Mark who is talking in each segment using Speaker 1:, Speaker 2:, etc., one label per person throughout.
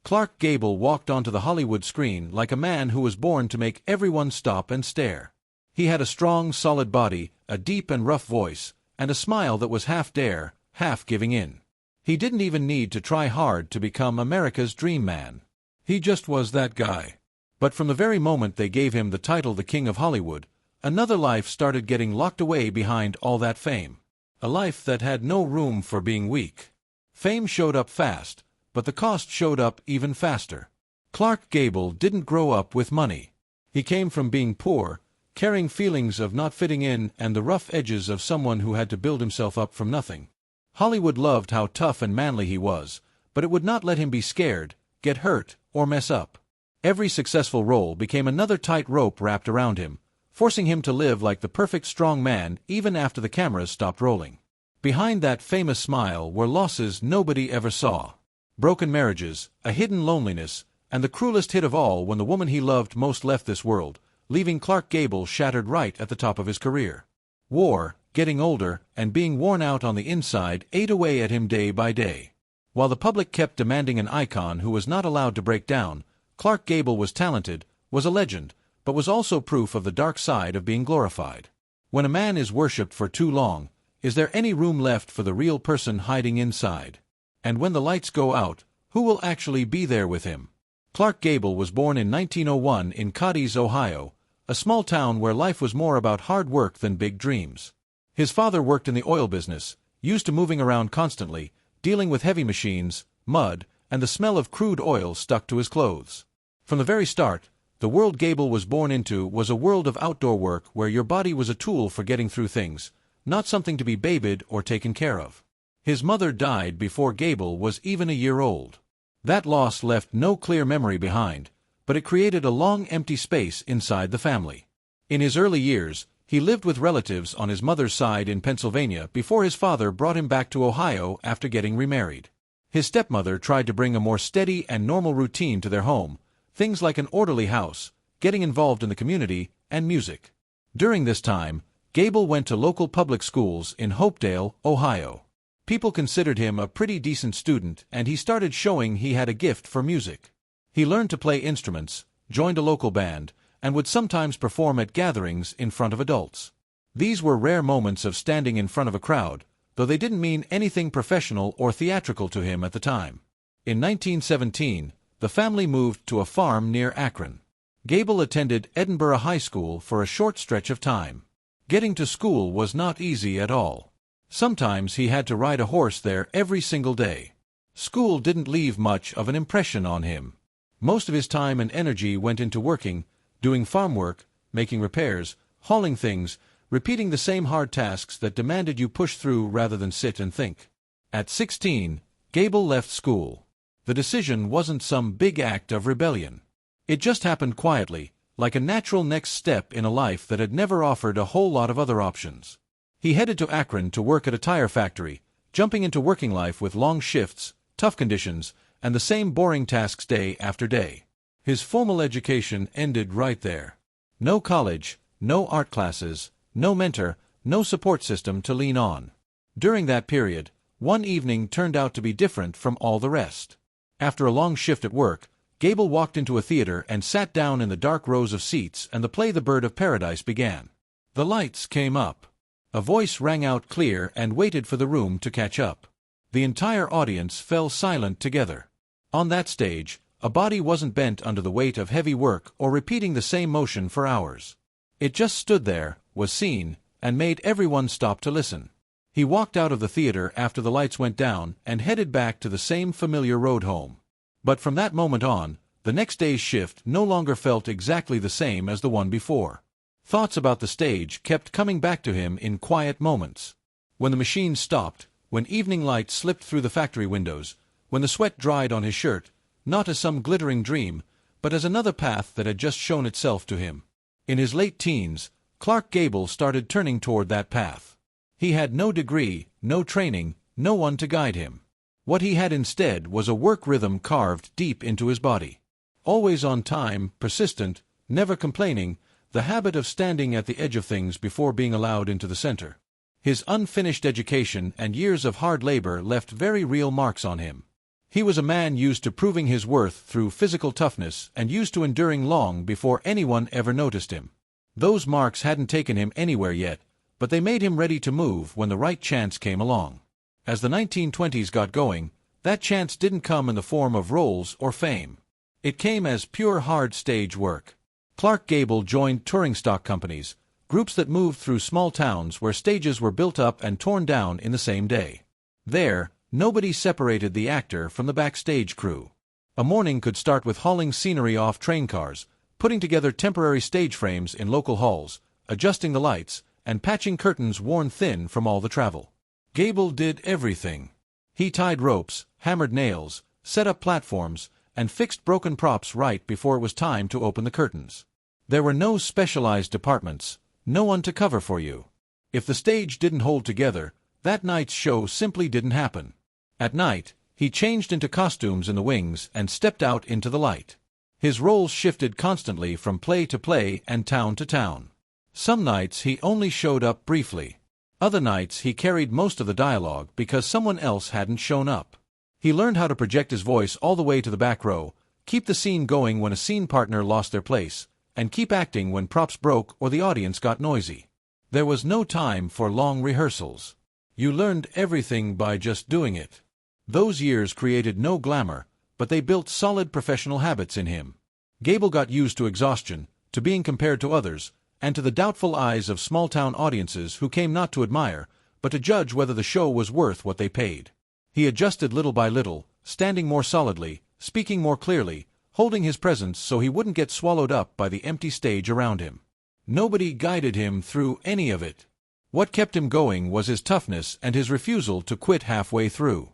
Speaker 1: Clark Gable walked onto the Hollywood screen like a man who was born to make everyone stop and stare. He had a strong, solid body, a deep and rough voice, and a smile that was half dare, half giving in. He didn't even need to try hard to become America's dream man. He just was that guy. But from the very moment they gave him the title the King of Hollywood, another life started getting locked away behind all that fame. A life that had no room for being weak. Fame showed up fast, but the cost showed up even faster. Clark Gable didn't grow up with money. He came from being poor, carrying feelings of not fitting in and the rough edges of someone who had to build himself up from nothing. Hollywood loved how tough and manly he was, but it would not let him be scared, get hurt, or mess up. Every successful role became another tight rope wrapped around him, forcing him to live like the perfect strong man even after the cameras stopped rolling. Behind that famous smile were losses nobody ever saw. Broken marriages, a hidden loneliness, and the cruelest hit of all when the woman he loved most left this world, leaving Clark Gable shattered right at the top of his career. War, getting older, and being worn out on the inside ate away at him day by day. While the public kept demanding an icon who was not allowed to break down, Clark Gable was talented, was a legend, but was also proof of the dark side of being glorified. When a man is worshipped for too long, is there any room left for the real person hiding inside? And when the lights go out, who will actually be there with him? Clark Gable was born in 1901 in Cadiz, Ohio, a small town where life was more about hard work than big dreams. His father worked in the oil business, used to moving around constantly, dealing with heavy machines, mud, and the smell of crude oil stuck to his clothes. From the very start, the world Gable was born into was a world of outdoor work where your body was a tool for getting through things, not something to be babied or taken care of. His mother died before Gable was even a year old. That loss left no clear memory behind, but it created a long empty space inside the family. In his early years, he lived with relatives on his mother's side in Pennsylvania before his father brought him back to Ohio after getting remarried. His stepmother tried to bring a more steady and normal routine to their home, things like an orderly house, getting involved in the community, and music. During this time, Gable went to local public schools in Hopedale, Ohio. People considered him a pretty decent student, and he started showing he had a gift for music. He learned to play instruments, joined a local band, and would sometimes perform at gatherings in front of adults. These were rare moments of standing in front of a crowd, though they didn't mean anything professional or theatrical to him at the time. In 1917, the family moved to a farm near Akron. Gable attended Edinburgh High School for a short stretch of time. Getting to school was not easy at all. Sometimes he had to ride a horse there every single day. School didn't leave much of an impression on him. Most of his time and energy went into working, doing farm work, making repairs, hauling things, repeating the same hard tasks that demanded you push through rather than sit and think. At 16, Gable left school. The decision wasn't some big act of rebellion. It just happened quietly, like a natural next step in a life that had never offered a whole lot of other options. He headed to Akron to work at a tire factory, jumping into working life with long shifts, tough conditions, and the same boring tasks day after day. His formal education ended right there. No college, no art classes, no mentor, no support system to lean on. During that period, one evening turned out to be different from all the rest. After a long shift at work, Gable walked into a theater and sat down in the dark rows of seats, and the play The Bird of Paradise began. The lights came up. A voice rang out clear and waited for the room to catch up. The entire audience fell silent together. On that stage, a body wasn't bent under the weight of heavy work or repeating the same motion for hours. It just stood there, was seen, and made everyone stop to listen. He walked out of the theater after the lights went down and headed back to the same familiar road home. But from that moment on, the next day's shift no longer felt exactly the same as the one before. Thoughts about the stage kept coming back to him in quiet moments. When the machine stopped, when evening light slipped through the factory windows, when the sweat dried on his shirt, not as some glittering dream, but as another path that had just shown itself to him. In his late teens, Clark Gable started turning toward that path. He had no degree, no training, no one to guide him. What he had instead was a work rhythm carved deep into his body. Always on time, persistent, never complaining, the habit of standing at the edge of things before being allowed into the center. His unfinished education and years of hard labor left very real marks on him. He was a man used to proving his worth through physical toughness and used to enduring long before anyone ever noticed him. Those marks hadn't taken him anywhere yet, but they made him ready to move when the right chance came along. As the 1920s got going, that chance didn't come in the form of roles or fame. It came as pure hard stage work. Clark Gable joined touring stock companies, groups that moved through small towns where stages were built up and torn down in the same day. There, nobody separated the actor from the backstage crew. A morning could start with hauling scenery off train cars, putting together temporary stage frames in local halls, adjusting the lights, and patching curtains worn thin from all the travel. Gable did everything. He tied ropes, hammered nails, set up platforms, and fixed broken props right before it was time to open the curtains. There were no specialized departments, no one to cover for you. If the stage didn't hold together, that night's show simply didn't happen. At night, he changed into costumes in the wings and stepped out into the light. His roles shifted constantly from play to play and town to town. Some nights he only showed up briefly. Other nights he carried most of the dialogue because someone else hadn't shown up. He learned how to project his voice all the way to the back row, keep the scene going when a scene partner lost their place, and keep acting when props broke or the audience got noisy. There was no time for long rehearsals. You learned everything by just doing it. Those years created no glamour, but they built solid professional habits in him. Gable got used to exhaustion, to being compared to others, and to the doubtful eyes of small-town audiences who came not to admire, but to judge whether the show was worth what they paid. He adjusted little by little, standing more solidly, speaking more clearly, holding his presence so he wouldn't get swallowed up by the empty stage around him. Nobody guided him through any of it. What kept him going was his toughness and his refusal to quit halfway through.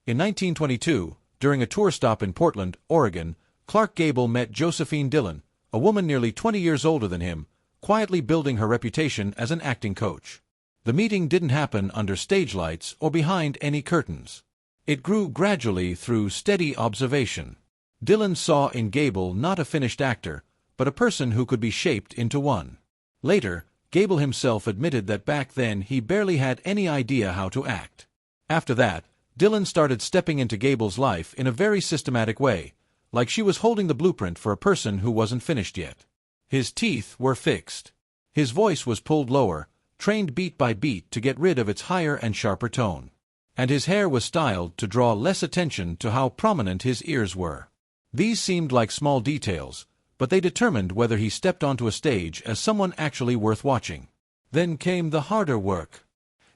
Speaker 1: In 1922, during a tour stop in Portland, Oregon, Clark Gable met Josephine Dillon, a woman nearly 20 years older than him, quietly building her reputation as an acting coach. The meeting didn't happen under stage lights or behind any curtains. It grew gradually through steady observation. Dillon saw in Gable not a finished actor, but a person who could be shaped into one. Later, Gable himself admitted that back then he barely had any idea how to act. After that, Dillon started stepping into Gable's life in a very systematic way, like she was holding the blueprint for a person who wasn't finished yet. His teeth were fixed. His voice was pulled lower, trained beat by beat to get rid of its higher and sharper tone. And his hair was styled to draw less attention to how prominent his ears were. These seemed like small details, but they determined whether he stepped onto a stage as someone actually worth watching. Then came the harder work.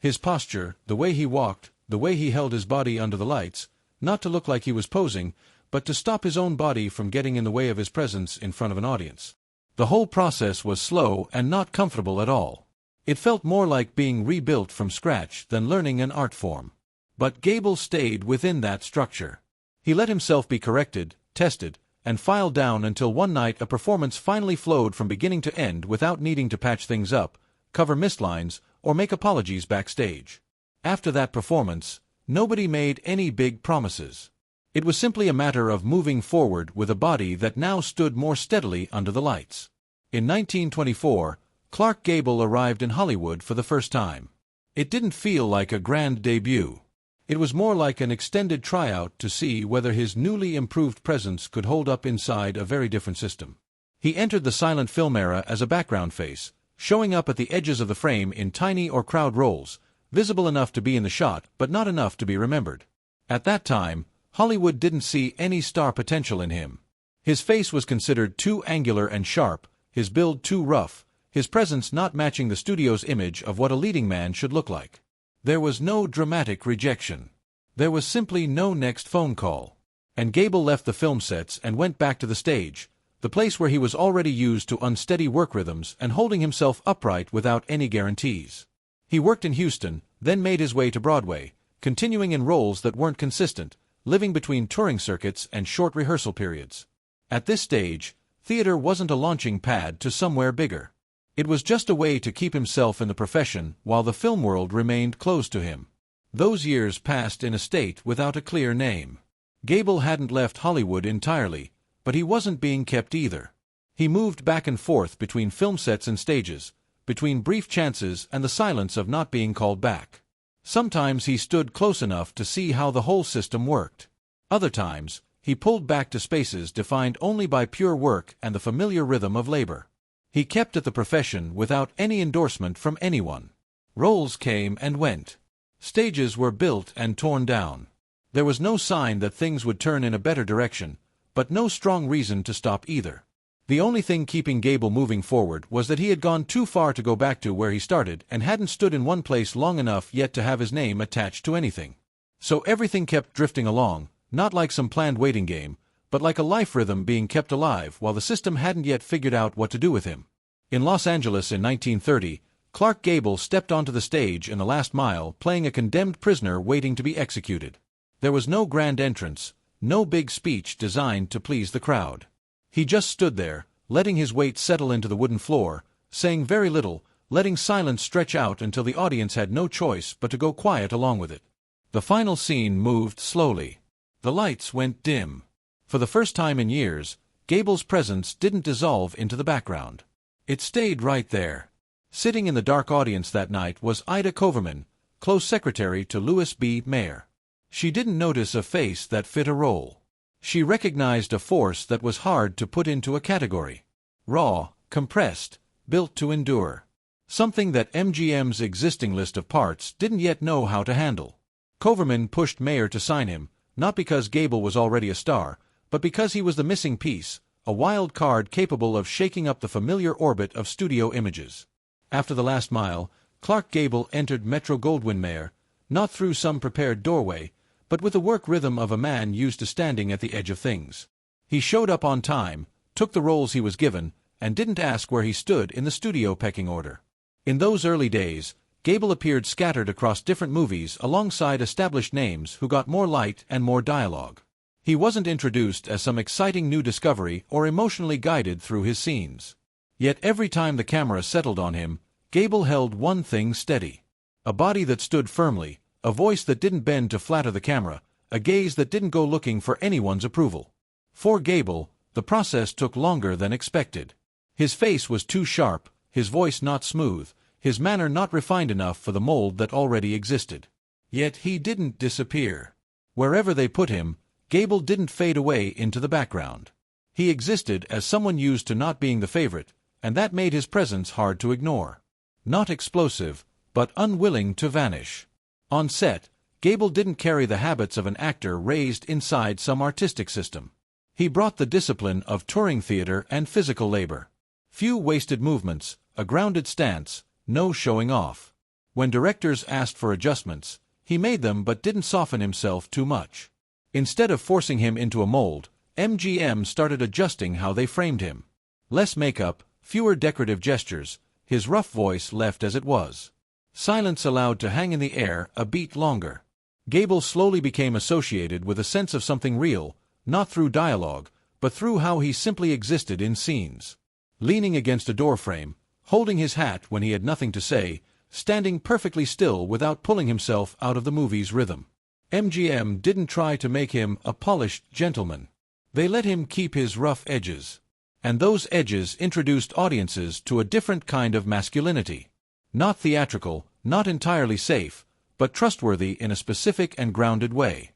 Speaker 1: His posture, the way he walked, the way he held his body under the lights, not to look like he was posing, but to stop his own body from getting in the way of his presence in front of an audience. The whole process was slow and not comfortable at all. It felt more like being rebuilt from scratch than learning an art form. But Gable stayed within that structure. He let himself be corrected, tested, and filed down until one night a performance finally flowed from beginning to end without needing to patch things up, cover missed lines, or make apologies backstage. After that performance, nobody made any big promises. It was simply a matter of moving forward with a body that now stood more steadily under the lights. In 1924, Clark Gable arrived in Hollywood for the first time. It didn't feel like a grand debut. It was more like an extended tryout to see whether his newly improved presence could hold up inside a very different system. He entered the silent film era as a background face, showing up at the edges of the frame in tiny or crowd roles, visible enough to be in the shot but not enough to be remembered. At that time, Hollywood didn't see any star potential in him. His face was considered too angular and sharp, his build too rough, his presence not matching the studio's image of what a leading man should look like. There was no dramatic rejection. There was simply no next phone call. And Gable left the film sets and went back to the stage, the place where he was already used to unsteady work rhythms and holding himself upright without any guarantees. He worked in Houston, then made his way to Broadway, continuing in roles that weren't consistent, living between touring circuits and short rehearsal periods. At this stage, theater wasn't a launching pad to somewhere bigger. It was just a way to keep himself in the profession while the film world remained closed to him. Those years passed in a state without a clear name. Gable hadn't left Hollywood entirely, but he wasn't being kept either. He moved back and forth between film sets and stages, between brief chances and the silence of not being called back. Sometimes he stood close enough to see how the whole system worked. Other times, he pulled back to spaces defined only by pure work and the familiar rhythm of labor. He kept at the profession without any endorsement from anyone. Roles came and went. Stages were built and torn down. There was no sign that things would turn in a better direction, but no strong reason to stop either. The only thing keeping Gable moving forward was that he had gone too far to go back to where he started and hadn't stood in one place long enough yet to have his name attached to anything. So everything kept drifting along, not like some planned waiting game, but like a life rhythm being kept alive while the system hadn't yet figured out what to do with him. In Los Angeles in 1930, Clark Gable stepped onto the stage in The Last Mile playing a condemned prisoner waiting to be executed. There was no grand entrance, no big speech designed to please the crowd. He just stood there, letting his weight settle into the wooden floor, saying very little, letting silence stretch out until the audience had no choice but to go quiet along with it. The final scene moved slowly. The lights went dim. For the first time in years, Gable's presence didn't dissolve into the background. It stayed right there. Sitting in the dark audience that night was Ida Coverman, close secretary to Louis B. Mayer. She didn't notice a face that fit a role. She recognized a force that was hard to put into a category. Raw, compressed, built to endure. Something that MGM's existing list of parts didn't yet know how to handle. Coverman pushed Mayer to sign him, not because Gable was already a star, but because he was the missing piece, a wild card capable of shaking up the familiar orbit of studio images. After The Last Mile, Clark Gable entered Metro-Goldwyn-Mayer, not through some prepared doorway, but with the work rhythm of a man used to standing at the edge of things. He showed up on time, took the roles he was given, and didn't ask where he stood in the studio pecking order. In those early days, Gable appeared scattered across different movies alongside established names who got more light and more dialogue. He wasn't introduced as some exciting new discovery or emotionally guided through his scenes. Yet every time the camera settled on him, Gable held one thing steady. A body that stood firmly, a voice that didn't bend to flatter the camera, a gaze that didn't go looking for anyone's approval. For Gable, the process took longer than expected. His face was too sharp, his voice not smooth, his manner not refined enough for the mold that already existed. Yet he didn't disappear. Wherever they put him, Gable didn't fade away into the background. He existed as someone used to not being the favorite, and that made his presence hard to ignore. Not explosive, but unwilling to vanish. On set, Gable didn't carry the habits of an actor raised inside some artistic system. He brought the discipline of touring theater and physical labor. Few wasted movements, a grounded stance, no showing off. When directors asked for adjustments, he made them but didn't soften himself too much. Instead of forcing him into a mold, MGM started adjusting how they framed him. Less makeup, fewer decorative gestures, his rough voice left as it was. Silence allowed to hang in the air a beat longer. Gable slowly became associated with a sense of something real, not through dialogue, but through how he simply existed in scenes. Leaning against a doorframe, holding his hat when he had nothing to say, standing perfectly still without pulling himself out of the movie's rhythm. MGM didn't try to make him a polished gentleman. They let him keep his rough edges. And those edges introduced audiences to a different kind of masculinity. Not theatrical, not entirely safe, but trustworthy in a specific and grounded way.